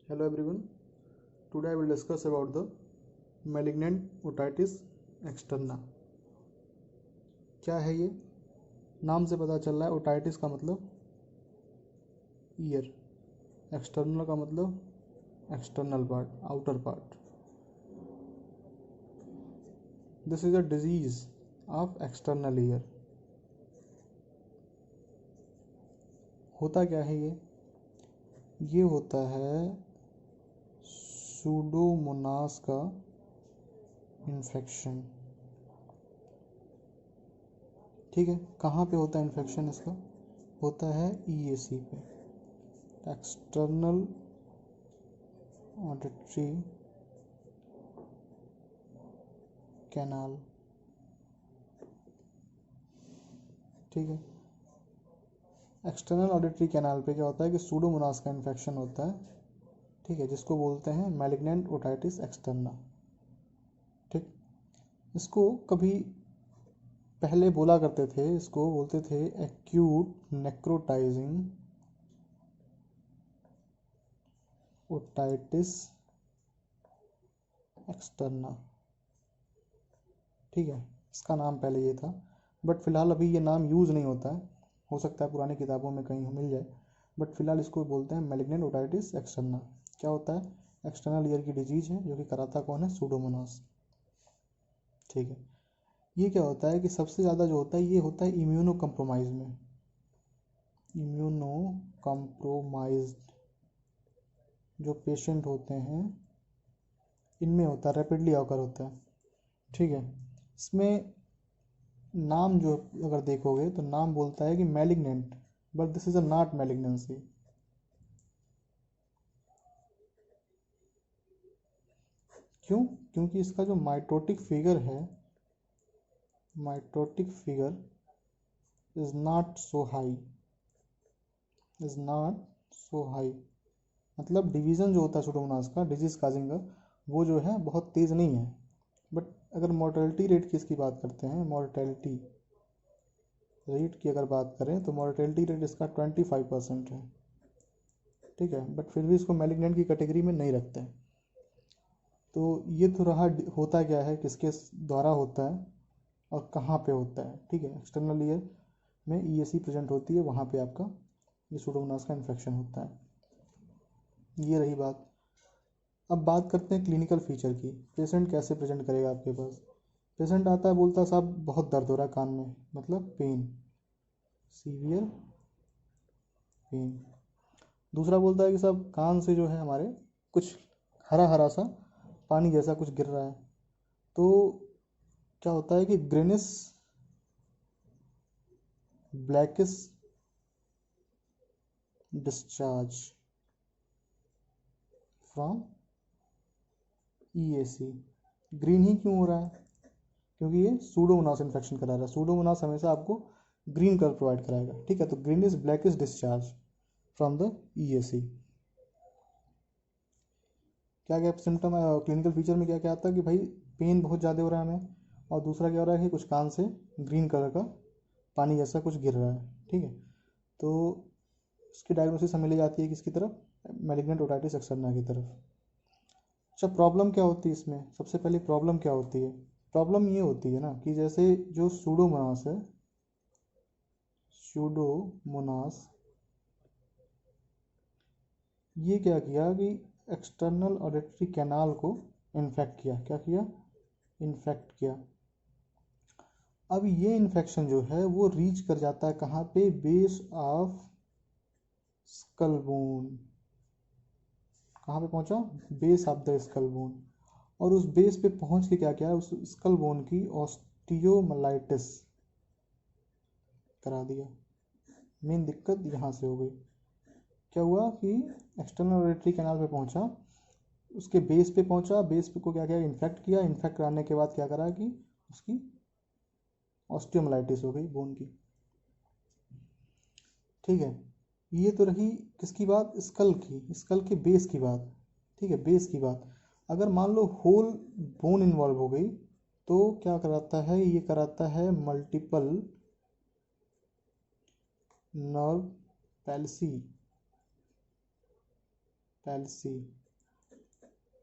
Hello everyone. Today I will discuss about the malignant otitis externa. क्या है ये? नाम से पता चल रहा है ओटाइटिस का मतलब ईयर, एक्सटर्नल का मतलब external part, outer part. This is a disease of external ear. होता क्या है ये होता है सूडोमोनास का इन्फेक्शन. ठीक है, कहाँ पे होता है इन्फेक्शन इसका? होता है ईएसी पे, एक्सटर्नल ऑडिटरी कैनाल. ठीक है, एक्सटर्नल ऑडिटरी कैनाल पे क्या होता है कि सूडोमोनास का इन्फेक्शन होता है. ठीक है, जिसको बोलते हैं मैलिग्नेंट ओटाइटिस एक्सटर्ना. ठीक, इसको कभी पहले बोला करते थे, इसको बोलते थे एक्यूट नेक्रोटाइजिंग ओटाइटिस एक्सटर्ना. ठीक है, इसका नाम पहले ये था, बट फिलहाल अभी ये नाम यूज़ नहीं होता है. हो सकता है पुरानी किताबों में कहीं मिल जाए, बट फिलहाल इसको बोलते हैं मैलिग्नेंट ओटाइटिस एक्सटर्ना. क्या होता है? एक्सटर्नल ईयर की डिजीज है जो कि कराता कौन है? सूडोमोनास. ठीक है, ये क्या होता है कि सबसे ज़्यादा जो होता है ये होता है इम्यूनो कम्प्रोमाइज में. इम्यूनो कम्प्रोमाइज्ड जो पेशेंट होते हैं इनमें होता है, रैपिडली ऑकर होता है. ठीक है, इसमें नाम जो अगर देखोगे तो नाम बोलता है कि malignant, but this is a not malignancy. क्यों? क्योंकि इसका जो माइटोटिक फिगर है, mitotic figure is not so high, is not so high. मतलब डिवीज़न जो होता है सूडोमोनास का डिजीज काजिंग का, वो जो है बहुत तेज़ नहीं है. बट अगर मोर्टेलिटी रेट की इसकी बात करते हैं, मोर्टेलिटी रेट की अगर बात करें तो मोर्टेलिटी रेट इसका 25% है. ठीक है, बट फिर भी इसको मैलिग्नेंट की कैटेगरी में नहीं रखते हैं. तो ये तो रहा होता क्या है, किसके द्वारा होता है और कहाँ पे होता है. ठीक है, एक्सटर्नल ईयर में ईएसी प्रेजेंट होती है, वहाँ पे आपका ये सूडोमोनास का इन्फेक्शन होता है. ये रही बात. अब बात करते हैं क्लिनिकल फीचर की. पेशेंट कैसे प्रेजेंट करेगा आपके पास? पेशेंट आता है, बोलता है साहब बहुत दर्द हो रहा है कान में, मतलब पेन, सीवियर पेन. दूसरा बोलता है कि साहब कान से जो है हमारे कुछ हरा हरा सा पानी जैसा कुछ गिर रहा है. तो क्या होता है कि greenish blackish discharge from EAC. Green ही क्यों हो रहा है? क्योंकि ये सूडोमोनास इन्फेक्शन करा रहा है. सूडोमोनास हमेशा आपको ग्रीन कलर प्रोवाइड कराएगा. ठीक है, तो greenish blackish discharge from the EAC. क्या क्या सिम्टम क्लिनिकल फीचर में क्या क्या आता है कि भाई पेन बहुत ज़्यादा हो रहा है हमें, और दूसरा क्या हो रहा है कि कुछ कान से ग्रीन कलर का पानी जैसा कुछ गिर रहा है. ठीक है, तो इसकी डायग्नोसिस हमें ले जाती है किसकी तरफ? मैलिग्नेंट ओटाइटिस एक्सटर्ना की तरफ. अच्छा, प्रॉब्लम क्या होती है इसमें? सबसे पहले प्रॉब्लम क्या होती है? प्रॉब्लम ये होती है ना कि जैसे जो सूडोमोनास है, सूडोमोनास ये क्या किया कि एक्सटर्नल ऑडिटरी कैनाल को इन्फेक्ट किया. क्या किया? इन्फेक्ट किया. अब ये इन्फेक्शन जो है वो रीच कर जाता है कहाँ पे? Base of skull bone. कहाँ पे पहुंचा? Base of the skull bone. और उस बेस पे पहुंच के क्या किया? उस स्कल बोन की ऑस्टियोमाइलाइटिस करा दिया. मेन दिक्कत यहाँ से हो गई. क्या हुआ कि एक्सटर्नल ऑडिटरी कैनाल पे पहुंचा, उसके बेस पे पहुंचा, बेस पे को क्या किया? इन्फेक्ट किया. इन्फेक्ट कराने के बाद क्या करा कि उसकी ऑस्टियोमाइलाइटिस हो गई बोन की. ठीक है, ये तो रही किसकी बात? स्कल की, स्कल के बेस की बात. ठीक है, बेस की बात. अगर मान लो होल बोन इन्वॉल्व हो गई तो क्या कराता है? ये कराता है मल्टीपल नर्व पैल्सी. पैल्सी।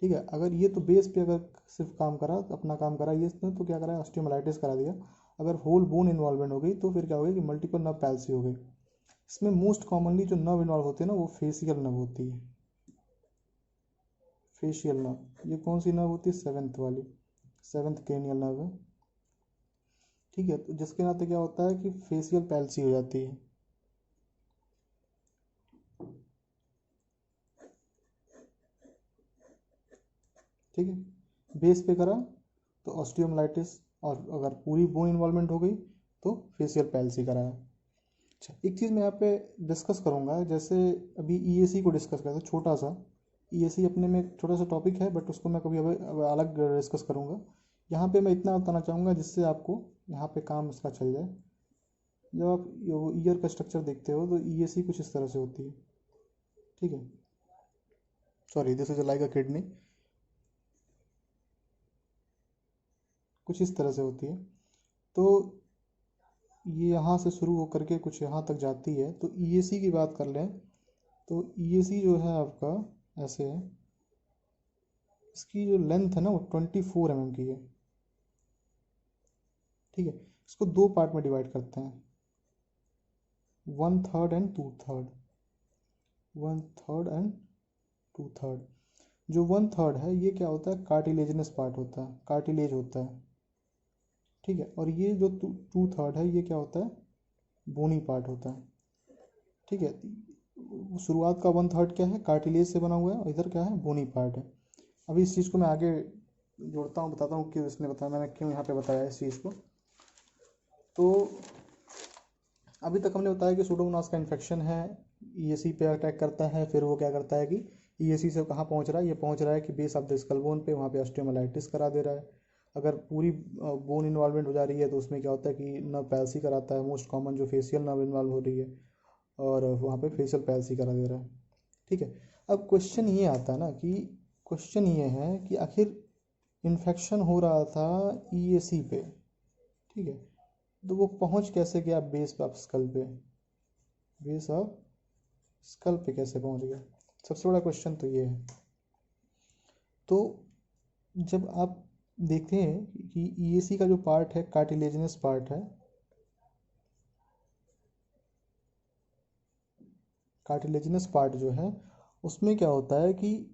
ठीक है, अगर ये तो बेस पे अगर सिर्फ काम करा, अपना काम करा ये इसने, तो क्या करा, ऑस्टियोमाइलाइटिस करा दिया। अगर होल बोन इन्वॉल्वमेंट हो गई तो फिर क्या हो गया कि मल्टीपल नर्व पैल्सी हो गई। इसमें मोस्ट कॉमनली जो नर्व इन्वॉल्व होती है ना वो फेशियल नर्व होती है। फेशियल नर्व, ये कौन सी नर्व होती है, सेवेंथ वाली, सेवेंथ क्रेनियल नर्व है। ठीक है, तो जिसके नाते क्या होता है कि फेशियल पैल्सी हो जाती है। ठीक है, बेस पे करा तो ऑस्टियोमाइलाइटिस, और अगर पूरी बोन इन्वॉल्वमेंट हो गई तो फेशियल पैल्सी कराया। अच्छा, एक चीज़ मैं यहाँ पे डिस्कस करूँगा, जैसे अभी ईएसी को डिस्कस करते हैं, छोटा सा ईएसी अपने में एक छोटा सा टॉपिक है, बट उसको मैं कभी अब अलग डिस्कस करूँगा। यहाँ पे मैं इतना बताना चाहूँगा जिससे आपको यहाँ पे काम इसका चल जाए। जब आप ईयर का स्ट्रक्चर देखते हो तो ईएसी कुछ इस तरह से होती है। ठीक है, sorry, this is like a kidney, कुछ इस तरह से होती है। तो ये यहाँ से शुरू होकर के कुछ यहाँ तक जाती है। तो ईएसी की बात कर लें तो ईएसी जो है आपका ऐसे है, इसकी जो लेंथ है ना वो 24 mm की है। ठीक है, इसको दो पार्ट में डिवाइड करते हैं, 1/3 एंड 2/3, 1/3 एंड 2/3। जो 1/3 है ये क्या होता है, कार्टिलेजिनस पार्ट होता है, कार्टिलेज होता है। ठीक है, और ये जो 2/3 है ये क्या होता है, बोनी पार्ट होता है। ठीक है, शुरुआत का 1/3 क्या है, कार्टिलेज से बना हुआ है, और इधर क्या है, बोनी पार्ट है। अभी इस चीज़ को मैं आगे जोड़ता हूँ, बताता हूँ कि इसने बताया, मैंने क्यों यहाँ पे बताया इस चीज़ को। तो अभी तक हमने बताया कि सूडोमोनास का इन्फेक्शन है, ईएसी पे अटैक करता है, फिर वो क्या करता है कि ईएसी से कहाँ पहुँच रहा है, ये पहुँच रहा है कि base of the skull bone पे, वहाँ पे ऑस्टियोमाइलाइटिस करा दे रहा है। अगर पूरी बोन इन्वॉल्वमेंट हो जा रही है तो उसमें क्या होता है कि नर्व पैल्सी कराता है, मोस्ट कॉमन जो फेशियल नर्व इन्वॉल्व हो रही है, और वहाँ पे फेशियल पैल्सी करा दे रहा है। ठीक है, अब क्वेश्चन ये आता है ना कि क्वेश्चन ये है कि आखिर इन्फेक्शन हो रहा था ईएसी पे, ठीक है, तो वो पहुंच कैसे गया बेस ऑफ स्कल पे, बेस ऑफ स्कल पे कैसे पहुंच गया, सबसे बड़ा क्वेश्चन तो ये है। तो जब आप देखते हैं कि ईएसी का जो पार्ट है कार्टिलेजिनस पार्ट है, कार्टिलेजिनस पार्ट जो है उसमें क्या होता है कि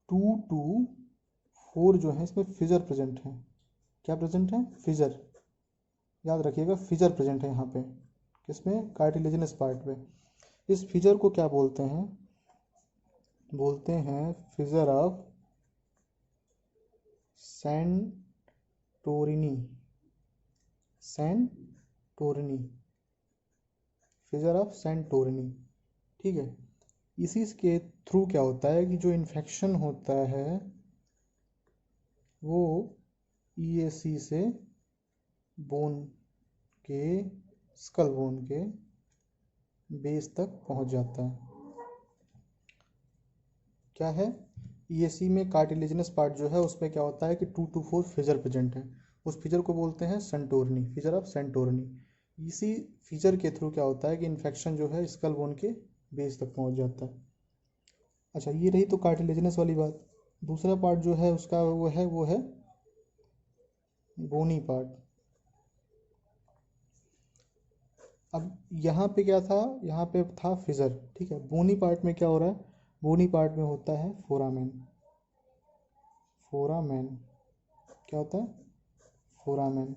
2 to 4 जो है इसमें फिजर प्रेजेंट है। क्या प्रेजेंट है, फिजर, याद रखिएगा, फिजर प्रेजेंट है यहाँ पे, किसमें, कार्टिलेजिनस पार्ट पे। इस फिजर को क्या बोलते हैं, बोलते हैं fissure of Santorini, Santorini, fissure of Santorini. ठीक है, इसी के थ्रू क्या होता है कि जो इन्फेक्शन होता है वो ईएसी से बोन के, स्कल बोन के बेस तक पहुंच जाता है। क्या है, ईएसी में कार्टिलेजिनस पार्ट जो है उसमें क्या होता है कि 2 to 4 फिजर प्रेजेंट है, उस फिजर को बोलते हैं सेंटोरनी, फिजर ऑफ सेंटोरनी। इसी फीचर के थ्रू क्या होता है कि इन्फेक्शन जो है स्कल बोन के बेस तक पहुंच जाता है। अच्छा, ये रही तो कार्टिलेजिनस वाली बात। दूसरा पार्ट जो है उसका वो है बोनी पार्ट। अब यहाँ पे क्या था, यहाँ पे था फिजर। ठीक है, बोनी पार्ट में क्या हो रहा है, बोनी पार्ट में होता है फोरामेन, फोरामेन क्या होता है, फोरामेन।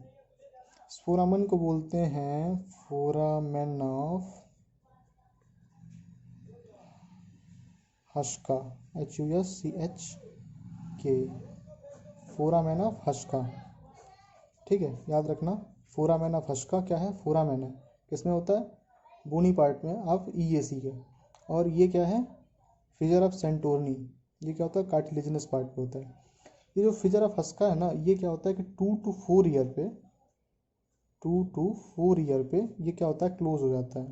फोरामेन को बोलते हैं foramen of Huschke, HUSCHK, foramen of Huschke. ठीक है, याद रखना, फोरामेन ऑफ हस्का क्या है, फोरामेन है, किसमें होता है, बोनी पार्ट में ऑफ ईएसी के। और ये क्या है, फिजर ऑफ सेंटोरनी, ये क्या होता है, कार्टिलेजिनस पार्ट पे होता है। ये जो फिजर ऑफ हस्का है ना, ये क्या होता है कि 2 to 4 ईयर पे, 2 to 4 ईयर पे ये क्या होता है, क्लोज हो जाता है।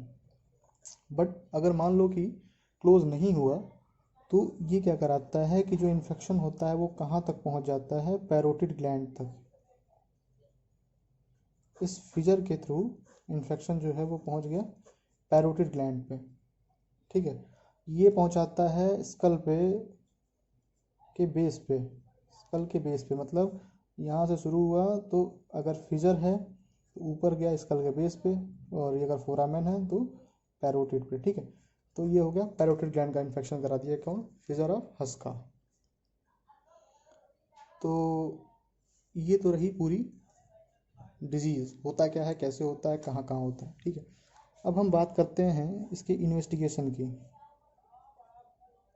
बट अगर मान लो कि क्लोज नहीं हुआ तो ये क्या कराता है कि जो इन्फेक्शन होता है वो कहाँ तक पहुँच जाता है, पैरोटिड ग्लैंड तक। इस फिजर के थ्रू इन्फेक्शन जो है वो पहुँच गया पैरोटिड ग्लैंड पे। ठीक है, ये पहुंचाता है स्कल पे के बेस पे, स्कल के बेस पे, मतलब यहाँ से शुरू हुआ तो अगर फिजर है तो ऊपर गया स्कल के बेस पे, और ये अगर फोरामेन है तो पैरोटिड पे। ठीक है, तो ये हो गया पैरोटिड ग्लैंड का इन्फेक्शन करा दिया, कौन, फिजर ऑफ हस्का। तो ये तो रही पूरी डिजीज़, होता क्या है, कैसे होता है, कहाँ कहाँ होता है। ठीक है, अब हम बात करते हैं इसके इन्वेस्टिगेशन की,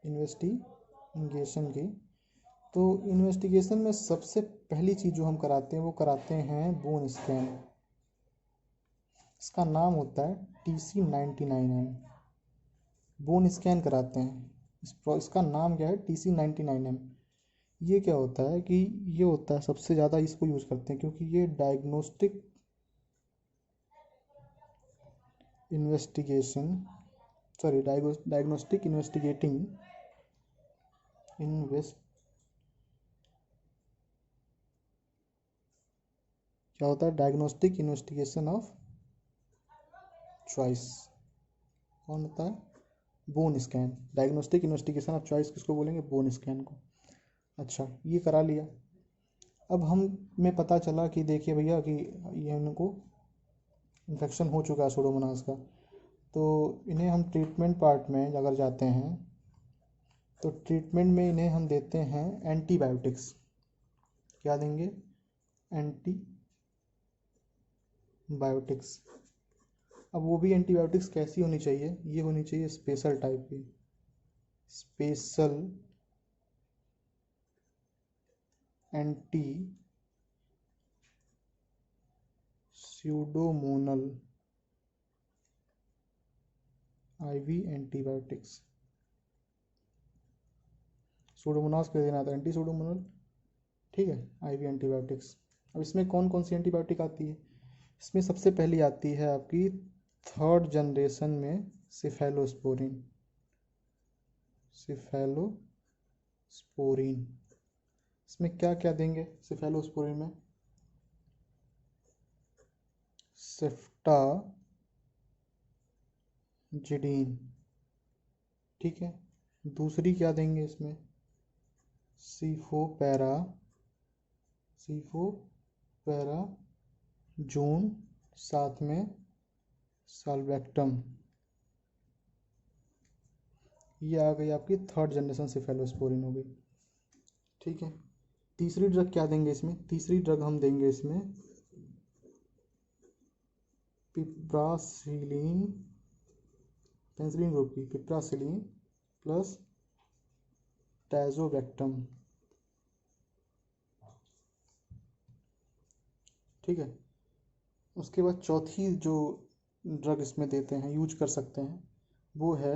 इन्वेस्टिगेशन की। तो इन्वेस्टिगेशन में सबसे पहली चीज़ जो हम कराते हैं वो कराते हैं बोन स्कैन। इसका नाम होता है TC99M, बोन स्कैन कराते हैं। इसका नाम क्या है, TC99M। ये क्या होता है कि ये होता है, सबसे ज़्यादा इसको यूज़ करते हैं क्योंकि ये diagnostic investigation, sorry diagnostic investigating invest क्या होता है, डायग्नोस्टिक इन्वेस्टिगेशन ऑफ चॉइस। कौन होता है, bone scan. Diagnostic investigation of choice किसको बोलेंगे, बोन स्कैन को। अच्छा, ये करा लिया। अब हम में पता चला कि देखिए भैया कि ये इनको इन्फेक्शन हो चुका है सूडोमोनास का, तो इन्हें हम ट्रीटमेंट पार्ट में अगर जाते हैं तो ट्रीटमेंट में इन्हें हम देते हैं एंटीबायोटिक्स। क्या देंगे, एंटीबायोटिक्स। अब वो भी एंटीबायोटिक्स कैसी होनी चाहिए, ये होनी चाहिए स्पेशल टाइप की, special anti pseudomonal IV antibiotics. Pseudomonas के देना था एंटी सूडोमोनल, ठीक है, IV एंटीबायोटिक्स। अब इसमें कौन कौन सी एंटीबायोटिक आती है, इसमें सबसे पहली आती है आपकी थर्ड जनरेशन में सिफेलोस्पोरिन, सिफेलोस्पोरिन। इसमें क्या क्या देंगे सिफेलोस्पोरिन में, सेफ्टाजिडीन, ठीक है। दूसरी क्या देंगे इसमें, सीफोपैराजोन, साथ में साल्वेक्टम। ये आ गई आपकी थर्ड जनरेशन सिफेलोस्पोरिन हो गई, ठीक है। तीसरी ड्रग क्या देंगे इसमें, तीसरी ड्रग हम देंगे इसमें पिप्रासिलीन, पेनिसिलिन ग्रुप की पिप्रासिलीन प्लस टैजोवेक्टम, ठीक है। उसके बाद चौथी जो ड्रग इसमें देते हैं, यूज कर सकते हैं, वो है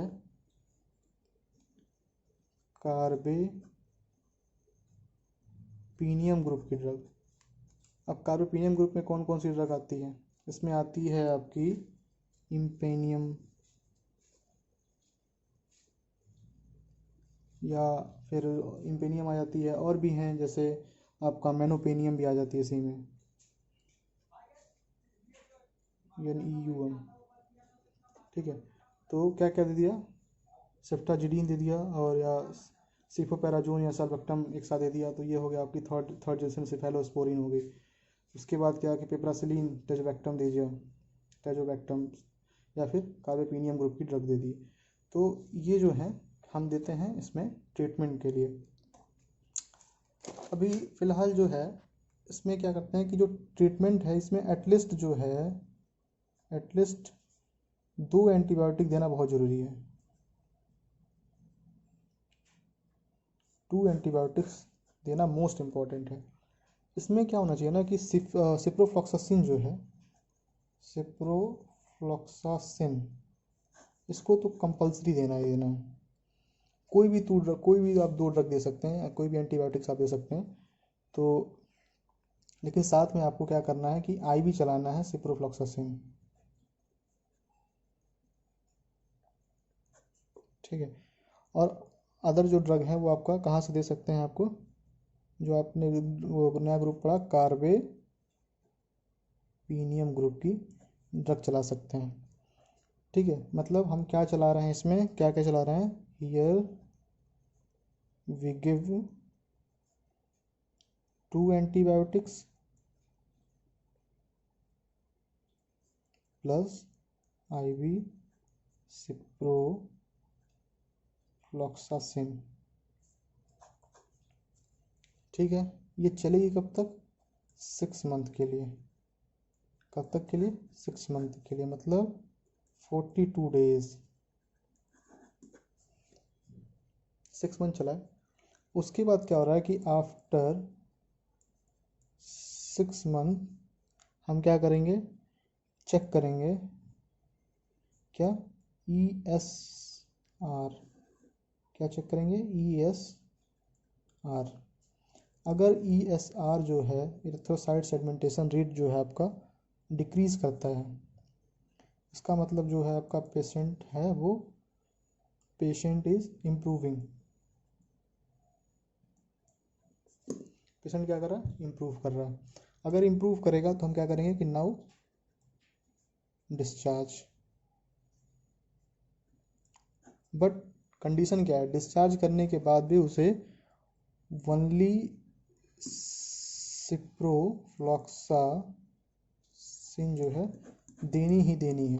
कार्बेपीनियम ग्रुप की ड्रग। अब कार्बेपीनियम ग्रुप में कौन कौन सी ड्रग आती है, इसमें आती है आपकी इम्पेनियम, या फिर इम्पेनियम आ जाती है, और भी हैं जैसे आपका मेनोपेनियम भी आ जाती है इसी में, NEUM, ठीक है। तो क्या क्या दे दिया, सेफ्टाजिडीन दे दिया, और या सिफोपैराजोन या साल्वेक्टम एक साथ दे दिया, तो ये हो गया आपकी थर्ड जनरेशन सिफेलोस्पोरिन हो गई। उसके बाद क्या कि पिप्रासिलीन टेजोवेक्टम दे दिया, टेजोवेक्टम, या फिर कार्बेपीनियम ग्रुप की ड्रग दे दी। तो ये जो है हम देते हैं इसमें ट्रीटमेंट के लिए। अभी फ़िलहाल जो है इसमें क्या करते हैं कि जो ट्रीटमेंट है इसमें एटलीस्ट जो है, एटलीस्ट 2 एंटीबायोटिक देना बहुत ज़रूरी है, 2 एंटीबायोटिक्स देना मोस्ट इम्पॉर्टेंट है। इसमें क्या होना चाहिए ना कि सिप्रोफ्लॉक्सासिन जो है, सिप्रोफ्लॉक्सासिन, इसको तो कंपलसरी देना ही देना है। कोई भी आप 2 ड्रग दे सकते हैं, कोई भी एंटीबायोटिक्स आप दे सकते हैं, तो लेकिन साथ में आपको क्या करना है कि IV चलाना है सिप्रोफ्लॉक्सासिन, ठीक है। और अदर जो ड्रग है वो आपका कहाँ से दे सकते हैं, आपको जो आपने वो नया ग्रुप पढ़ा कार्बेपीनियम ग्रुप की ड्रग चला सकते हैं, ठीक है। मतलब हम क्या चला रहे हैं इसमें, क्या क्या चला रहे हैं, here we give 2 antibiotics plus IV ciprofloxacin। ठीक है, ये चलेगी कब तक? 6 मंथ के लिए। कब तक के लिए? 6 मंथ के लिए, मतलब 42 डेज। 6 मंथ चला है। उसके बाद क्या हो रहा है कि आफ्टर 6 मंथ हम क्या करेंगे? चेक करेंगे क्या? ESR। क्या चेक करेंगे? ESR। अगर ESR जो है, इरेथ्रोसाइट सेगमेंटेशन रेट जो है आपका डिक्रीज करता है, इसका मतलब जो है आपका पेशेंट है वो पेशेंट इज इम्प्रूविंग। पेशेंट क्या कर रहा है? इम्प्रूव कर रहा है। अगर इम्प्रूव करेगा तो हम क्या करेंगे कि नाउ डिस्चार्ज। बट कंडीशन क्या है? डिस्चार्ज करने के बाद भी उसे ओनली सिप्रोफ्लॉक्सासिन जो है देनी ही देनी है।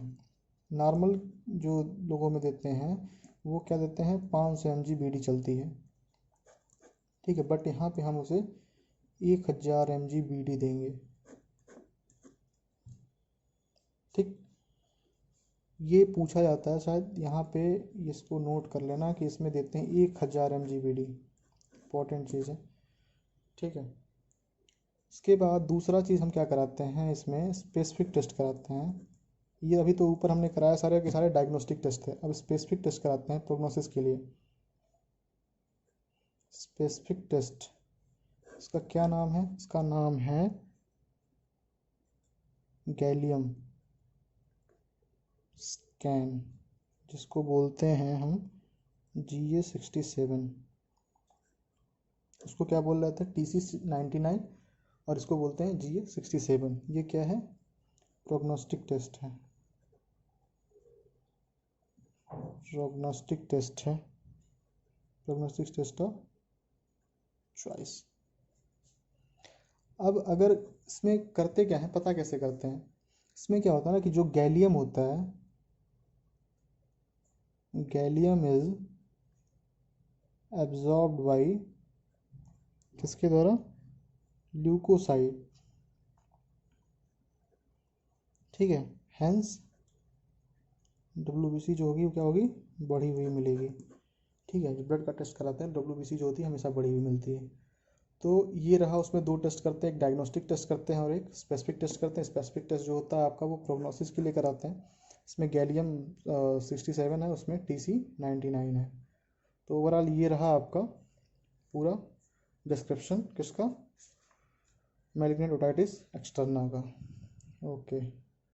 नॉर्मल जो लोगों में देते हैं वो क्या देते हैं? 500 mg बीडी चलती है, ठीक है। बट यहाँ पे हम उसे 1000 mg बीडी देंगे, ठीक। ये पूछा जाता है शायद, यहाँ पे इसको नोट कर लेना कि इसमें देते हैं 1000 mg बीडी। इंपॉर्टेंट चीज़ है, ठीक है। इसके बाद दूसरा चीज़ हम क्या कराते हैं, इसमें स्पेसिफिक टेस्ट कराते हैं। ये अभी तो ऊपर हमने कराया सारे के सारे डायग्नोस्टिक टेस्ट है, अब स्पेसिफिक टेस्ट कराते हैं प्रोग्नोसिस के लिए। स्पेसिफिक टेस्ट, इसका क्या नाम है? इसका नाम है गैलियम स्कैन, जिसको बोलते हैं हम GA67। उसको क्या बोल रहे थे? TC99, और इसको बोलते हैं GA67। ये क्या है? प्रोग्नोस्टिक टेस्ट है। प्रोग्नोस्टिक टेस्ट है, प्रोग्नोस्टिक टेस्ट ऑफ चॉइस। अब अगर इसमें करते क्या है, पता कैसे करते हैं? इसमें क्या होता है ना कि जो गैलियम होता है, गैलियम इज एब्जॉर्ब्ड बाय किसके द्वारा? ल्यूकोसाइट, ठीक है। हेंस WBC जो होगी वो क्या होगी? बढ़ी हुई मिलेगी, ठीक है। जो ब्लड का टेस्ट कराते हैं WBC जो होती है हमेशा बढ़ी हुई मिलती है। तो ये रहा, उसमें 2 टेस्ट करते हैं, एक डायग्नोस्टिक टेस्ट करते हैं और एक स्पेसिफिक टेस्ट करते हैं। स्पेसिफिक टेस्ट जो होता है आपका वो प्रोग्नोसिस के लिए कराते हैं। इसमें गैलियम 67 है, उसमें TC99 है। तो ओवरऑल ये रहा आपका पूरा डिस्क्रिप्शन किसका? मैलिग्नेंट ओटाइटिस एक्सटर्ना का। ओके।